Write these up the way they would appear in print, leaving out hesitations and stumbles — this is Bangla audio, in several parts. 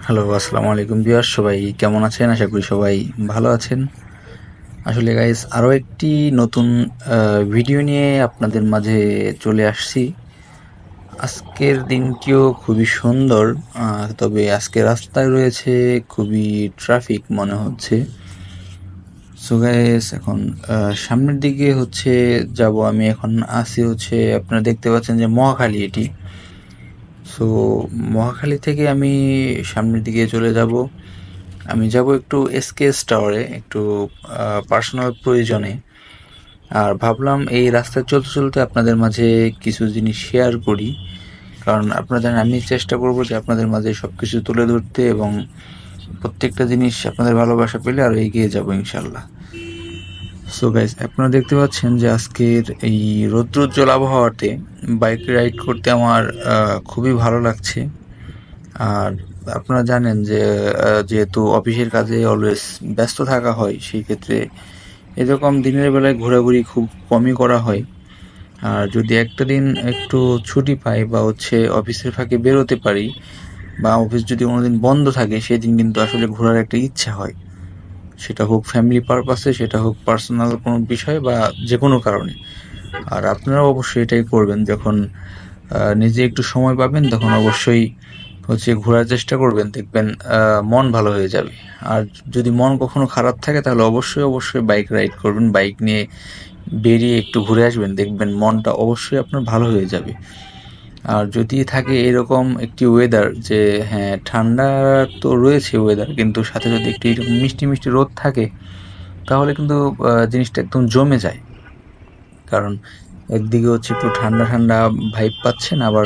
হ্যালো, আসসালামু আলাইকুম ভিউয়ার্স, সবাই কেমন আছেন? আশা করি সবাই ভালো আছেন। আসলে গাইস, আরও একটি নতুন ভিডিও নিয়ে আপনাদের মাঝে চলে আসছি। আজকের দিনটিও খুবই সুন্দর, তবে আজকে রাস্তায় রয়েছে খুবই ট্রাফিক মনে হচ্ছে। সো গাইস, এখন সামনের দিকে যাব। আমি এখন আসি আপনারা দেখতে পাচ্ছেন যে মহাখালী এটি। সো মহাখালী থেকে আমি সামনের দিকে চলে যাব। আমি যাব একটু এসকেএস টাওয়ারে, একটু পার্সোনাল প্রয়োজনে। আর ভাবলাম এই রাস্তায় চলতে চলতে আপনাদের মাঝে কিছু জিনিস শেয়ার করি, কারণ আপনারা জানেন আমি চেষ্টা করব যে আপনাদের মাঝে সব কিছু তুলে ধরতে, এবং প্রত্যেকটা জিনিস আপনাদের ভালোবাসা পেলে আরও এগিয়ে যাব ইনশাল্লাহ। সো গাইজ, আপনারা দেখতে পাচ্ছেন যে আজকের এই রৌদ্রোজ্জ্বল আবহাওয়াতে বাইক রাইড করতে আমার খুবই ভালো লাগছে। আর আপনারা জানেন যে যেহেতু অফিসের কাজে অলওয়েজ ব্যস্ত থাকা হয়, সেই ক্ষেত্রে এরকম দিনের বেলায় ঘোরাঘুরি খুব কমই করা হয়। আর যদি একটা দিন একটু ছুটি পাই বা অফিসের ফাঁকে বেরোতে পারি, বা অফিস যদি কোনোদিন বন্ধ থাকে, সেদিন কিন্তু আসলে ঘোরার একটা ইচ্ছা হয়। সেটা হোক ফ্যামিলি পারপাসে, সেটা হোক পার্সোনাল কোনো বিষয়, বা যে কোনো কারণে। আর আপনারাও অবশ্যই এটাই করবেন, যখন নিজে একটু সময় পাবেন তখন অবশ্যই ঘোরার চেষ্টা করবেন, দেখবেন মন ভালো হয়ে যাবে। আর যদি মন কখনো খারাপ থাকে তাহলে অবশ্যই অবশ্যই বাইক রাইড করবেন, বাইক নিয়ে বেরিয়ে একটু ঘুরে আসবেন, দেখবেন মনটা অবশ্যই আপনার ভালো হয়ে যাবে। আর যদি থাকে এরকম একটি ওয়েদার, যে হ্যাঁ ঠান্ডা তো রয়েছে ওয়েদার, কিন্তু সাথে যদি একটু এরকম মিষ্টি মিষ্টি রোদ থাকে, তাহলে কিন্তু জিনিসটা একদম জমে যায়। কারণ একদিকে একটু ঠান্ডা ঠান্ডা ভাইব পাচ্ছেন, আবার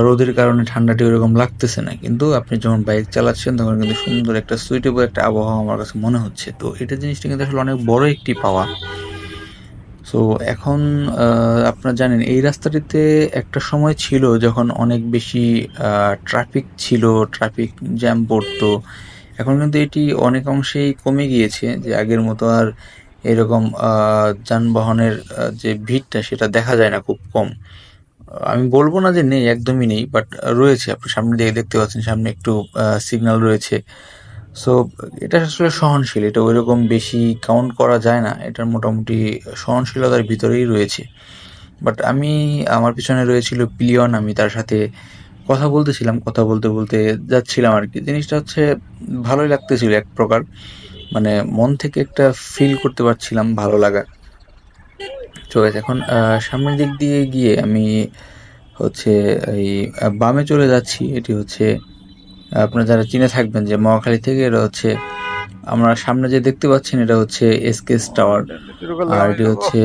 রোদের কারণে ঠান্ডাটি ওরকম লাগতেছে না, কিন্তু আপনি যখন বাইক চালাচ্ছেন তখন কিন্তু সুন্দর একটা সুইটেবল একটা আবহাওয়া আমার কাছে মনে হচ্ছে। তো এটা জিনিসটা কিন্তু আসলে অনেক বড় একটি পাওয়া। সো এখন আপনারা জানেন এই রাস্তাটিতে একটা সময় ছিল যখন অনেক বেশি ট্রাফিক ছিল, ট্রাফিক জ্যাম পড়তো। এখন কিন্তু এটি অনেক অংশেই কমে গিয়েছে, যে আগের মতো আর এরকম যানবাহনের যে ভিড়টা সেটা দেখা যায় না, খুব কম। আমি বলবো না যে নেই, একদমই নেই, বাট রয়েছে। আপনি সামনে দিকে দেখতে পাচ্ছেন, সামনে একটু সিগন্যাল রয়েছে। সো এটা আসলে সহনশীল, এটা ওইরকম বেশি কাউন্ট করা যায় না, এটা মোটামুটি সহনশীলতার ভিতরেই রয়েছে। বাট আমার পিছনে রয়েছিল পিলিয়ন, আমি তার সাথে কথা বলতেছিলাম, কথা বলতে বলতে যাচ্ছিলাম আর কি। জিনিসটা ভালোই লাগতেছিল এক প্রকার, মানে মন থেকে একটা ফিল করতে পারছিলাম ভালো লাগা। তো এখন সামনের দিক দিয়ে গিয়ে আমি হচ্ছে এই বামে চলে যাচ্ছি। এটি আপনারা যারা চিনে থাকবেন যে মহাখালী থেকে এটা আমরা সামনে যে দেখতে পাচ্ছেন, এটা এসকেএস টাওয়ার। আর এটি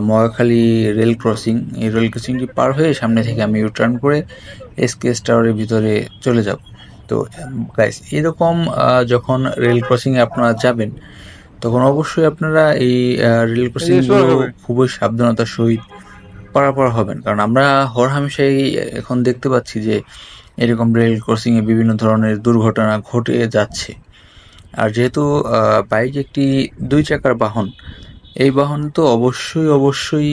মহাখালী রেল ক্রসিং। এই রেল ক্রসিংটি পার হয়ে সামনে থেকে আমি ইউটার্ন করে এসকেএস টাওয়ারের ভিতরে চলে যাব। তো গাইস, এরকম যখন রেল ক্রসিংয়ে আপনারা যাবেন, তখন অবশ্যই আপনারা এই রেল ক্রসিংগুলো খুবই সাবধানতার সহিত পারাপার হবেন, কারণ আমরা হরহামেশাই এখন দেখতে পাচ্ছি যে এরকম রেল ক্রসিংয়ে বিভিন্ন ধরনের দুর্ঘটনা ঘটে যাচ্ছে। আর যেহেতু বাইক একটি 2 চাকার বাহন, এই বাহন তো অবশ্যই অবশ্যই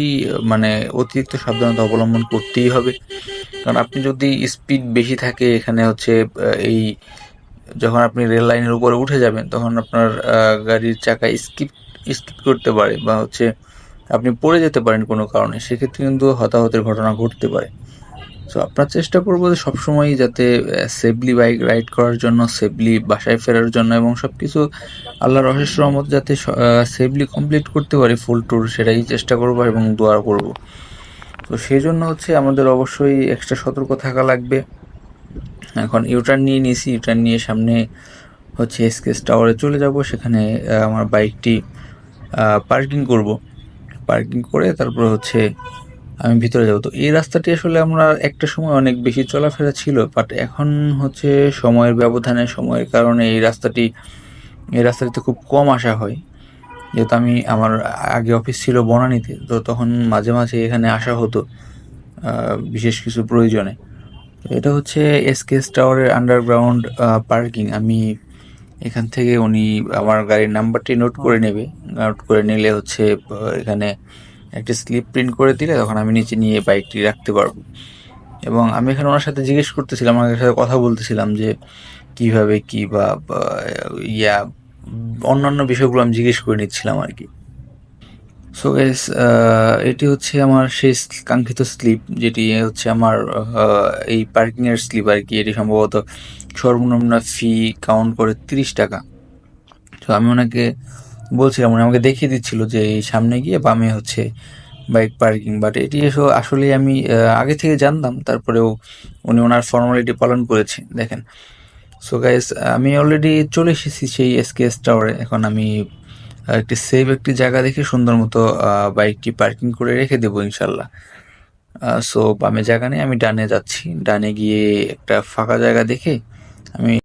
মানে অতিরিক্ত সাবধানতা অবলম্বন করতেই হবে। কারণ আপনি যদি স্পিড বেশি থাকে এখানে এই যখন আপনি রেল লাইনের উপরে উঠে যাবেন, তখন আপনার গাড়ির চাকা স্কিপ স্কিপ করতে পারে, বা আপনি পড়ে যেতে পারেন কোনো কারণে, সেক্ষেত্রে কিন্তু হতাহতের ঘটনা ঘটতে পারে। সো আপনার চেষ্টা করবো যে সবসময়ই যাতে সেফলি বাইক রাইড করার জন্য, সেফলি বাসায় ফেরার জন্য, এবং সব কিছু আল্লাহর অশেষ রহমত যাতে সেফলি কমপ্লিট করতে পারি ফুল ট্যুর, সেটাই চেষ্টা করবো এবং দোয়া করব। তো সেই জন্য আমাদের অবশ্যই এক্সট্রা সতর্ক থাকা লাগবে। এখন ইউটার্ন নিয়ে নিয়েছি, ইউটার্ন নিয়ে সামনে এসকেএস টাওয়ারে চলে যাব। সেখানে আমার বাইকটি পার্কিং করব। পার্কিং করে তারপর আমি ভিতরে যাব। তো এই রাস্তাটি আসলে আমরা একটা সময় অনেক বেশি চলাফেরা ছিল, বাট এখন সময়ের ব্যবধানে, সময়ের কারণে এই রাস্তাটিতে খুব কম আসা হয়। যেহেতু আমার আগে অফিস ছিল বনানীতে, তো তখন মাঝে মাঝে এখানে আসা হতো বিশেষ কিছু প্রয়োজনে। এটা এসকেএস টাওয়ারের আন্ডারগ্রাউন্ড পার্কিং। আমি এখান থেকে উনি আমার গাড়ির নাম্বারটি নোট করে নেবে। নোট করে নিলে এখানে একটা স্লিপ প্রিন্ট করে দিলে তখন আমি নিচে নিয়ে বাইকটি রাখতে পারবো। এবং আমি এখানে ওনার সাথে জিজ্ঞেস করতেছিলাম, ওনার সাথে কথা বলতেছিলাম যে কিভাবে কি বা ইয়া অন্যান্য বিষয়গুলো আমি জিজ্ঞেস করে নিচ্ছিলাম আর কি। সো গাইস, এটি হচ্ছে আমার সেই কাঙ্ক্ষিত স্লিপ, যেটি হচ্ছে আমার এই পার্কিংয়ের স্লিপ আর কি। এটি সম্ভবত সর্বনিম্ন ফি কাউন্ট করে 30 টাকা। তো আমি ওনাকে বলছিলাম, উনি আমাকে দেখিয়ে দিচ্ছিল যে এই সামনে গিয়ে বামে হচ্ছে বাইক পার্কিং। বাট এটি আসলে আমি আগে থেকে জানতাম, তারপরেও উনি ওনার ফর্মালিটি পালন করেছে, দেখেন। সো গাইস, আমি অলরেডি চলে এসেছি সেই এসকেএস টাওয়ারে। এখন আমি একটি সেফ একটি জায়গা দেখে সুন্দর মতো বাইকটি পার্কিং করে রেখে দেবো ইনশাল্লাহ। সো বামে জায়গা নেই, আমি ডানে যাচ্ছি। ডানে গিয়ে একটা ফাঁকা জায়গা দেখে আমি